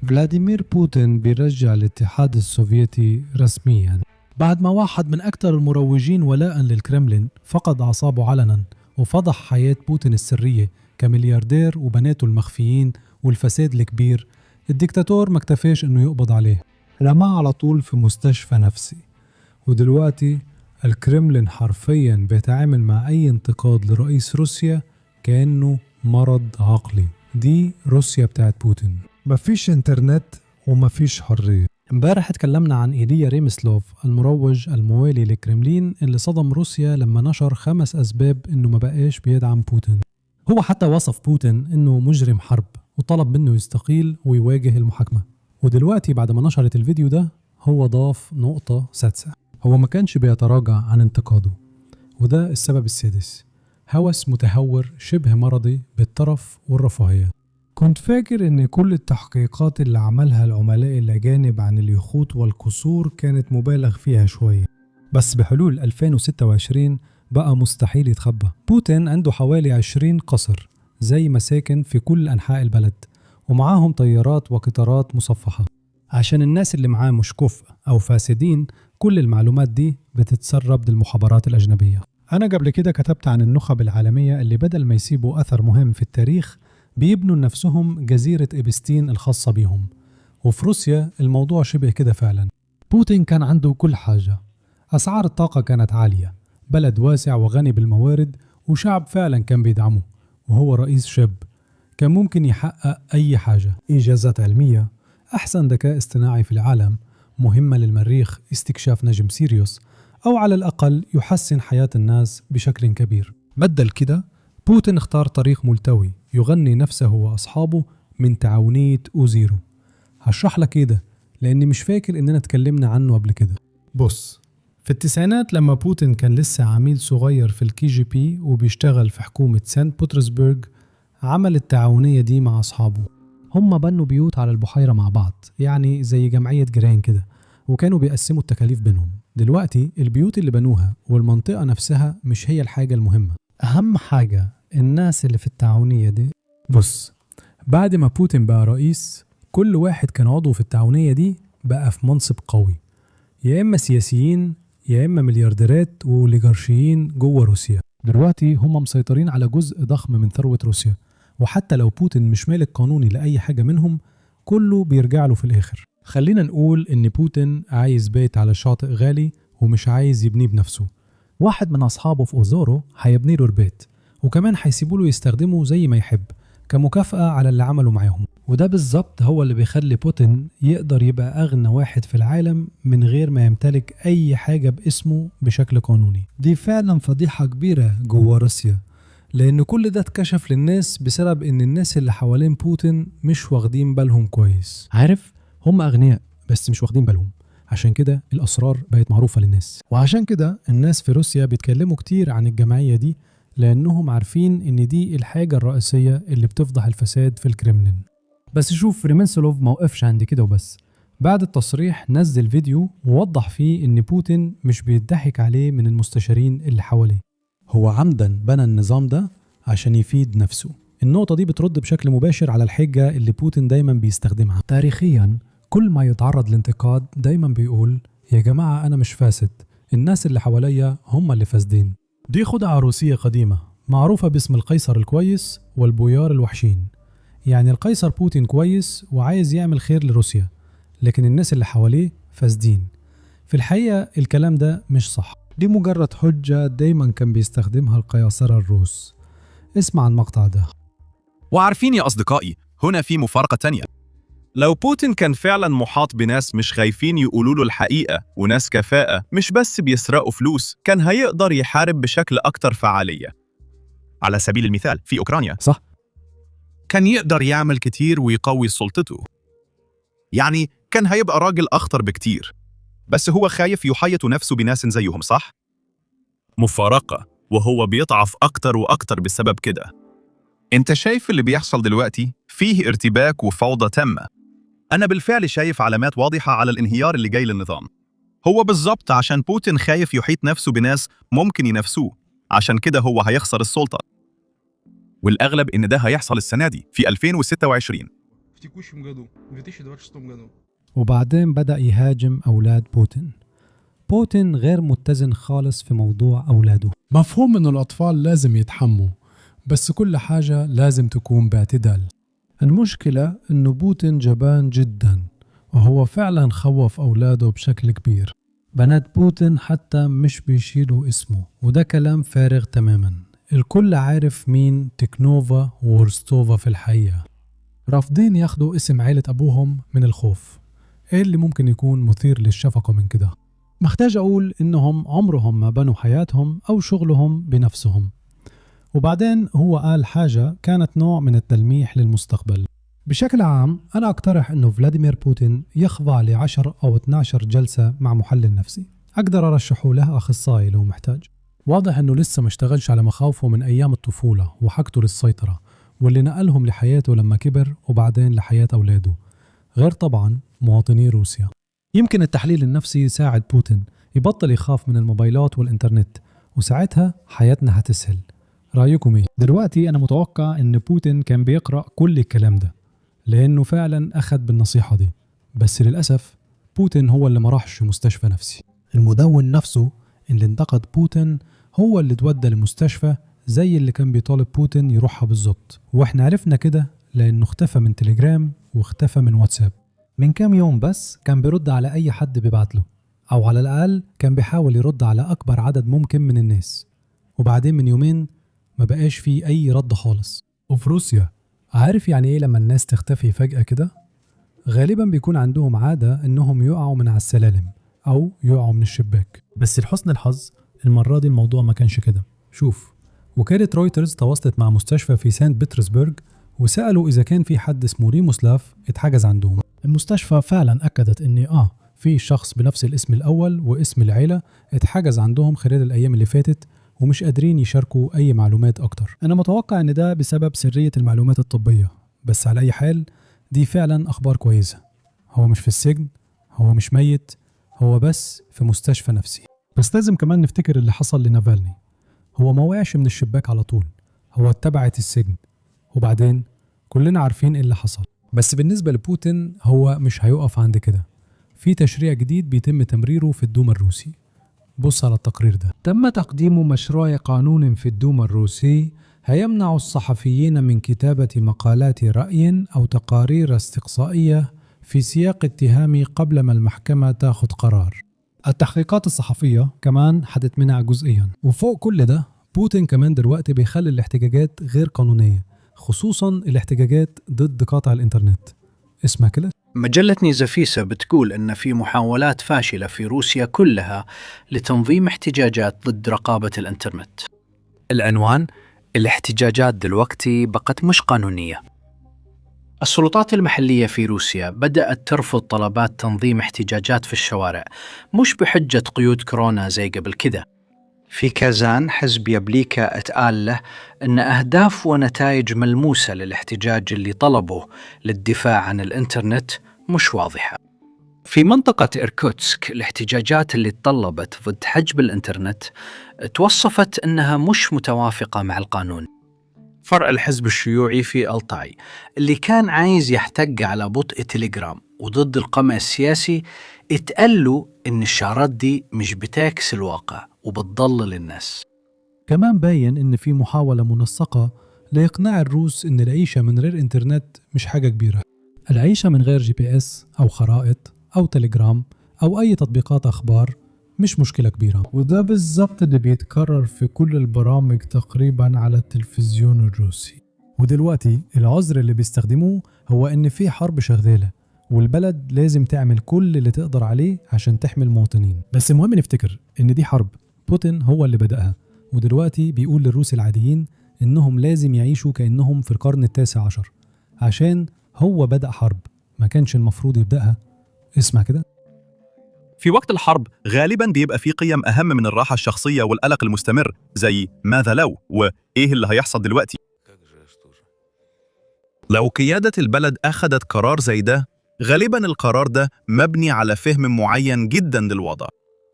فلاديمير بوتين بيرجع الاتحاد السوفيتي رسمياً بعد ما واحد من أكثر المروجين ولاءً للكرملين فقد أعصابه علناً وفضح حياة بوتين السرية كملياردير وبناته المخفيين والفساد الكبير. الدكتاتور ما اكتفاش إنه يقبض عليه، رماه على طول في مستشفى نفسي. ودلوقتي الكرملين حرفياً بيتعامل مع أي انتقاد لرئيس روسيا كأنه مرض عقلي. دي روسيا بتاعت بوتين، مفيش انترنت ومفيش حرية. امبارح تكلمنا عن إيليا ريمسلوف المروج الموالي للكرملين اللي صدم روسيا لما نشر 5 أسباب إنه ما بقاش بيدعم بوتين. هو حتى وصف بوتين إنه مجرم حرب وطلب منه يستقيل ويواجه المحاكمة. ودلوقتي بعد ما نشرت الفيديو ده هو ضاف نقطة سادسة، هو ما كانش بيتراجع عن انتقاده. وده السبب السادس، هوس متهور شبه مرضي بالترف والرفاهية. كنت فاكر ان كل التحقيقات اللي عملها العملاء الأجانب عن اليخوت والقصور كانت مبالغ فيها شوية، بس بحلول 2026 بقى مستحيل يتخبى. بوتين عنده حوالي 20 قصر زي مساكن في كل أنحاء البلد، ومعاهم طيارات وقطارات مصفحة. عشان الناس اللي معاه مش كفء أو فاسدين، كل المعلومات دي بتتسرب للمخابرات الأجنبية. أنا قبل كده كتبت عن النخب العالمية اللي بدل ما يسيبوا أثر مهم في التاريخ بيبنوا لنفسهم جزيرة إبستين الخاصة بيهم. وفي روسيا الموضوع شبه كده فعلا. بوتين كان عنده كل حاجة، أسعار الطاقة كانت عالية، بلد واسع وغني بالموارد، وشعب فعلا كان بيدعمه. وهو رئيس شاب كان ممكن يحقق أي حاجة، إنجازات علمية، أحسن ذكاء اصطناعي في العالم، مهمة للمريخ استكشاف نجم سيريوس، أو على الأقل يحسن حياة الناس بشكل كبير. بدل كده بوتين اختار طريق ملتوي يغني نفسه وأصحابه من تعاونية أوزيرو. هشرح لك كده لأني مش فاكر إننا تكلمنا عنه قبل كده. بص، في التسعينات لما بوتين كان لسه عميل صغير في الكي جي بي وبيشتغل في حكومة سانت بطرسبرغ، عمل التعاونية دي مع أصحابه. هم بنوا بيوت على البحيرة مع بعض، يعني زي جمعية جيران كده، وكانوا بيقسموا التكاليف بينهم. دلوقتي البيوت اللي بنوها والمنطقة نفسها مش هي الحاجة المهمة، أهم حاجة الناس اللي في التعاونية دي. بص، بعد ما بوتين بقى رئيس، كل واحد كان عضو في التعاونية دي بقى في منصب قوي، يا إما سياسيين يا إما مليارديرات وأوليغارشيين جوه روسيا. دلوقتي هم مسيطرين على جزء ضخم من ثروة روسيا، وحتى لو بوتين مش مالك قانوني لأي حاجة منهم، كله بيرجع له في الآخر. خلينا نقول إن بوتين عايز بيت على شاطئ غالي ومش عايز يبنيه بنفسه. واحد من أصحابه في أوزورو هيبني له البيت، وكمان هيسيبوا له يستخدمه زي ما يحب كمكافأة على اللي عمله معاهم. وده بالظبط هو اللي بيخلي بوتين يقدر يبقى أغنى واحد في العالم من غير ما يمتلك أي حاجة باسمه بشكل قانوني. دي فعلا فضيحة كبيرة جوه روسيا، لأن كل ده اتكشف للناس بسبب إن الناس اللي حوالين بوتين مش واخدين بالهم كويس. عارف، هم أغنياء بس مش واخدين بالهم، عشان كده الأسرار بقت معروفة للناس. وعشان كده الناس في روسيا بيتكلموا كتير عن الجمعية دي، لأنهم عارفين إن دي الحاجة الرئيسية اللي بتفضح الفساد في الكرملين. بس شوف، ريمنسلوف موقفش عند كده وبس. بعد التصريح نزل فيديو ووضح فيه إن بوتين مش بيضحك عليه من المستشارين اللي حواليه، هو عمدا بنى النظام ده عشان يفيد نفسه. النقطة دي بترد بشكل مباشر على الحجة اللي بوتين دايما بيستخدمها. تاريخيا كل ما يتعرض لانتقاد دايما بيقول يا جماعة أنا مش فاسد، الناس اللي حواليا هم اللي فاسدين. دي خدعة روسية قديمة معروفة باسم القيصر الكويس والبويار الوحشين. يعني القيصر بوتين كويس وعايز يعمل خير لروسيا، لكن الناس اللي حواليه فاسدين. في الحقيقة الكلام ده مش صح، دي مجرد حجة دايما كان بيستخدمها القياصرة الروس. اسمع المقطع ده. وعارفين يا أصدقائي، هنا في مفارقة تانية. لو بوتين كان فعلا محاط بناس مش خايفين يقولوا له الحقيقة وناس كفاءة مش بس بيسرقوا فلوس، كان هيقدر يحارب بشكل أكتر فعالية. على سبيل المثال في أوكرانيا، صح؟ كان يقدر يعمل كتير ويقوي سلطته، يعني كان هيبقى راجل أخطر بكتير، بس هو خايف يحيط نفسه بناس زيهم. صح؟ مفارقة، وهو بيضعف أكتر وأكتر بسبب كده. انت شايف اللي بيحصل دلوقتي؟ فيه ارتباك وفوضى تامة. أنا بالفعل شايف علامات واضحة على الانهيار اللي جاي للنظام. هو بالظبط عشان بوتين خايف يحيط نفسه بناس ممكن ينافسوه، عشان كده هو هيخسر السلطة. والأغلب إن ده هيحصل السنة دي في 2026. текущем году, в 2026 году. وبعدين بدأ يهاجم أولاد بوتين. بوتين غير متزن خالص في موضوع أولاده. مفهوم إنه الأطفال لازم يتحموا، بس كل حاجة لازم تكون باعتدال. المشكلة إنه بوتين جبان جدا، وهو فعلا خوف أولاده بشكل كبير. بنات بوتين حتى مش بيشيلوا اسمه، وده كلام فارغ تماما. الكل عارف مين تكنوفا وورستوفا في الحقيقة. رافضين ياخدوا اسم عائلة أبوهم من الخوف. إيه اللي ممكن يكون مثير للشفقة من كده؟ محتاج أقول إنهم عمرهم ما بنوا حياتهم أو شغلهم بنفسهم. وبعدين هو قال حاجة كانت نوع من التلميح للمستقبل. بشكل عام أنا أقترح إنه فلاديمير بوتين يخضع ل10 أو 12 جلسة مع محلل نفسي. أقدر أرشحه له أخصائي لو محتاج. واضح إنه لسه ما اشتغلش على مخاوفه من أيام الطفولة وحاجته للسيطرة، واللي نقلهم لحياته لما كبر وبعدين لحياة أولاده، غير طبعا مواطني روسيا. يمكن التحليل النفسي يساعد بوتين يبطل يخاف من الموبايلات والإنترنت، وساعتها حياتنا هتسهل. رأيكم إيه؟ دلوقتي أنا متوقع إن بوتين كان بيقرأ كل الكلام ده، لأنه فعلا أخذ بالنصيحة دي. بس للأسف بوتين هو اللي ما راحش مستشفى نفسي. المدون نفسه اللي انتقد بوتين هو اللي تودى لمستشفى زي اللي كان بيطالب بوتين يروحها بالظبط. واحنا عرفنا كده لأنه اختفى من تليجرام واختفى من واتساب. من كام يوم بس كان بيرد على أي حد بيبعت له، أو على الأقل كان بيحاول يرد على أكبر عدد ممكن من الناس. وبعدين من يومين ما بقاش فيه أي رد خالص. وفي روسيا عارف يعني إيه لما الناس تختفي فجأة كده؟ غالبا بيكون عندهم عادة إنهم يقعوا من على السلالم أو يقعوا من الشباك. بس لحسن الحظ المرة دي الموضوع ما كانش كده. شوف، وكالة رويترز تواصلت مع مستشفى في سانت بطرسبرغ وسألوا إذا كان في حد اسمه ريموسلاف اتحجز عندهم. المستشفى فعلا أكدت إن في شخص بنفس الاسم الأول واسم العيلة اتحجز عندهم خلال الأيام اللي فاتت، ومش قادرين يشاركوا أي معلومات أكتر. أنا متوقع إن ده بسبب سرية المعلومات الطبية، بس على أي حال دي فعلا أخبار كويسة. هو مش في السجن، هو مش ميت، هو بس في مستشفى نفسي. بس لازم كمان نفتكر اللي حصل لنافالني. هو ما وقعش من الشباك على طول، هو اتبعت السجن، وبعدين كلنا عارفين إيه اللي حصل. بس بالنسبة لبوتين هو مش هيقف عند كده. في تشريع جديد بيتم تمريره في الدوما الروسي. بص على التقرير ده. تم تقديم مشروع قانون في الدوما الروسي هيمنع الصحفيين من كتابة مقالات رأي أو تقارير استقصائية في سياق اتهامي قبل ما المحكمة تاخذ قرار. التحقيقات الصحفية كمان حتتمنع جزئيا. وفوق كل ده بوتين كمان دلوقتي بيخلي الاحتجاجات غير قانونية، خصوصا الاحتجاجات ضد قطع الإنترنت. اسمها كده؟ مجلة نيزافيسا بتقول أن في محاولات فاشلة في روسيا كلها لتنظيم احتجاجات ضد رقابة الإنترنت. العنوان: الاحتجاجات دلوقتي بقت مش قانونية. السلطات المحلية في روسيا بدأت ترفض طلبات تنظيم احتجاجات في الشوارع، مش بحجة قيود كورونا زي قبل كده. في كازان حزب يابليكا اتقال له أن أهداف ونتائج ملموسة للاحتجاج اللي طلبه للدفاع عن الإنترنت مش واضحة. في منطقة إيركوتسك الاحتجاجات اللي طلبت ضد حجب الإنترنت توصفت أنها مش متوافقة مع القانون. فرع الحزب الشيوعي في ألتاي اللي كان عايز يحتج على بطء تليجرام وضد القمع السياسي اتقالوا إن الشعارات دي مش بتعكس الواقع وبتضلل الناس. كمان باين إن في محاولة منسقة لإقناع الروس إن العيشة من غير إنترنت مش حاجة كبيرة. العيشة من غير GPS أو خرائط أو تليجرام أو أي تطبيقات أخبار مش مشكلة كبيرة. وده بالظبط اللي بيتكرر في كل البرامج تقريبا على التلفزيون الروسي. ودلوقتي العذر اللي بيستخدموه هو إن في حرب شغالة والبلد لازم تعمل كل اللي تقدر عليه عشان تحمي المواطنين. بس المهم نفتكر إن دي حرب بوتين هو اللي بدأها، ودلوقتي بيقول للروس العاديين إنهم لازم يعيشوا كأنهم في القرن ال19 عشان هو بدأ حرب ما كانش المفروض يبدأها. اسمع كده. في وقت الحرب غالباً بيبقى في قيم أهم من الراحة الشخصية والقلق المستمر، زي ماذا لو وإيه اللي هيحصل دلوقتي. لو قيادة البلد أخذت قرار زي ده، غالباً القرار ده مبني على فهم معين جداً للوضع،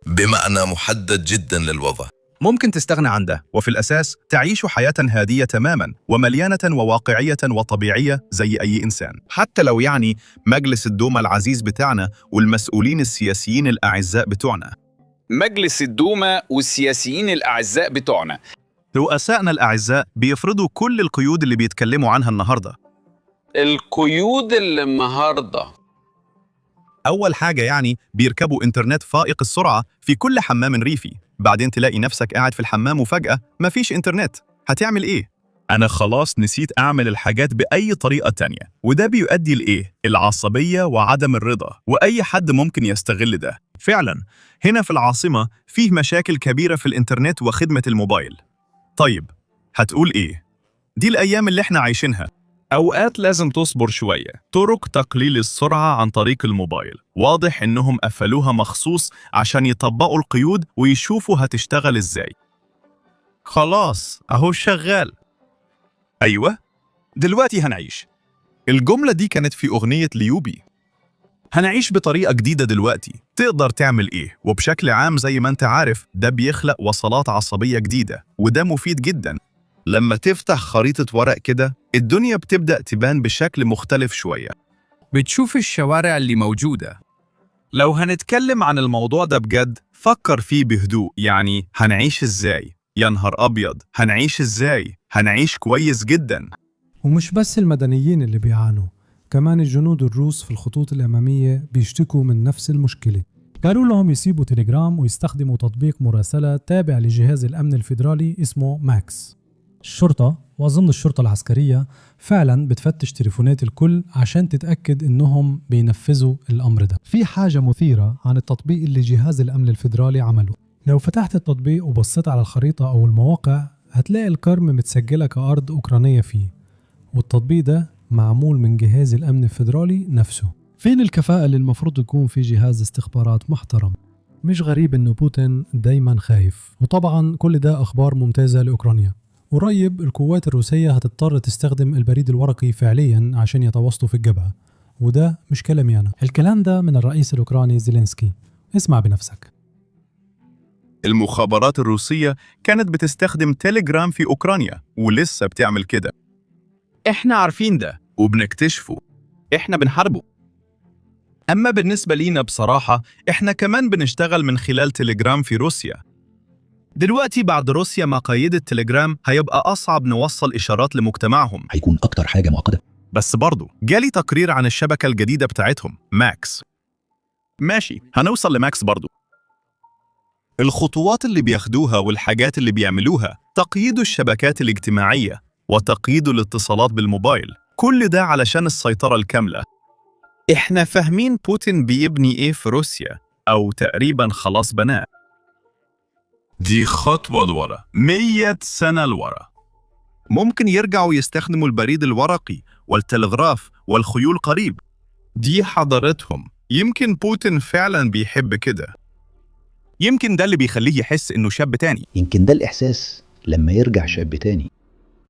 بمعنى محدد جدا للوضع. ممكن تستغنى عن ده وفي الأساس تعيش حياة هادية تماماً ومليانة وواقعية وطبيعية زي أي إنسان، حتى لو يعني مجلس الدوما العزيز بتاعنا والمسؤولين السياسيين الأعزاء بتوعنا. مجلس الدوما والسياسيين الأعزاء بتوعنا. رؤسائنا الأعزاء بيفرضوا كل القيود اللي بيتكلموا عنها النهاردة. القيود اللي النهاردة أول حاجة يعني بيركبوا إنترنت فائق السرعة في كل حمام ريفي، بعدين تلاقي نفسك قاعد في الحمام وفجأة مفيش إنترنت، هتعمل إيه؟ أنا خلاص نسيت أعمل الحاجات بأي طريقة تانية، وده بيؤدي لإيه؟ العصبية وعدم الرضا، وأي حد ممكن يستغل ده. فعلاً هنا في العاصمة فيه مشاكل كبيرة في الإنترنت وخدمة الموبايل. طيب هتقول إيه؟ دي الأيام اللي إحنا عايشينها. أوقات لازم تصبر شوية. طرق تقليل السرعة عن طريق الموبايل واضح إنهم قفلوها مخصوص عشان يطبقوا القيود ويشوفوا هتشتغل إزاي. خلاص أهو شغال. أيوة دلوقتي هنعيش. الجملة دي كانت في أغنية ليوبي. هنعيش بطريقة جديدة دلوقتي. تقدر تعمل إيه؟ وبشكل عام زي ما أنت عارف ده بيخلق وصلات عصبية جديدة وده مفيد جداً. لما تفتح خريطة ورق كده الدنيا بتبدأ تبان بشكل مختلف شوية. بتشوف الشوارع اللي موجودة. لو هنتكلم عن الموضوع ده بجد فكر فيه بهدوء، يعني هنعيش إزاي؟ يا نهار أبيض، هنعيش إزاي؟ هنعيش كويس جدا. ومش بس المدنيين اللي بيعانوا، كمان الجنود الروس في الخطوط الأمامية بيشتكوا من نفس المشكلة. قالوا لهم يسيبوا تليجرام ويستخدموا تطبيق مراسلة تابع لجهاز الأمن الفيدرالي اسمه ماكس. الشرطة وأظن الشرطة العسكرية فعلا بتفتش تليفونات الكل عشان تتأكد إنهم بينفذوا الأمر ده. في حاجة مثيرة عن التطبيق اللي جهاز الأمن الفيدرالي عمله. لو فتحت التطبيق وبصيت على الخريطة أو المواقع هتلاقي الكرم متسجلة كأرض أوكرانية فيه، والتطبيق ده معمول من جهاز الأمن الفيدرالي نفسه. فين الكفاءة اللي المفروض يكون في جهاز استخبارات محترم؟ مش غريب إنه بوتين دايما خايف، وطبعا كل ده أخبار ممتازة لأوكرانيا. قريب القوات الروسية هتضطر تستخدم البريد الورقي فعليا عشان يتواصلوا في الجبهة، وده مش كلامي أنا، الكلام ده من الرئيس الأوكراني زيلينسكي. اسمع بنفسك. المخابرات الروسية كانت بتستخدم تيليجرام في أوكرانيا ولسه بتعمل كده. إحنا عارفين ده وبنكتشفه، إحنا بنحاربه. أما بالنسبة لينا بصراحة إحنا كمان بنشتغل من خلال تيليجرام في روسيا. دلوقتي بعد روسيا ما قيدت تليجرام هيبقى أصعب نوصل إشارات لمجتمعهم، هيكون أكتر حاجة معقدة. بس برضو جالي تقرير عن الشبكة الجديدة بتاعتهم ماكس. ماشي هنوصل لماكس برضو. الخطوات اللي بياخدوها والحاجات اللي بيعملوها تقييد الشبكات الاجتماعية وتقييد الاتصالات بالموبايل، كل ده علشان السيطرة الكاملة. إحنا فاهمين بوتين بيبني إيه في روسيا أو تقريبا خلاص بناه. دي خطوة لورا 100 سنة لورا. ممكن يرجعوا يستخدموا البريد الورقي والتلغراف والخيول قريب. دي حضارتهم. يمكن بوتين فعلا بيحب كده. يمكن ده اللي بيخليه يحس إنه شاب تاني. يمكن ده الإحساس لما يرجع شاب تاني.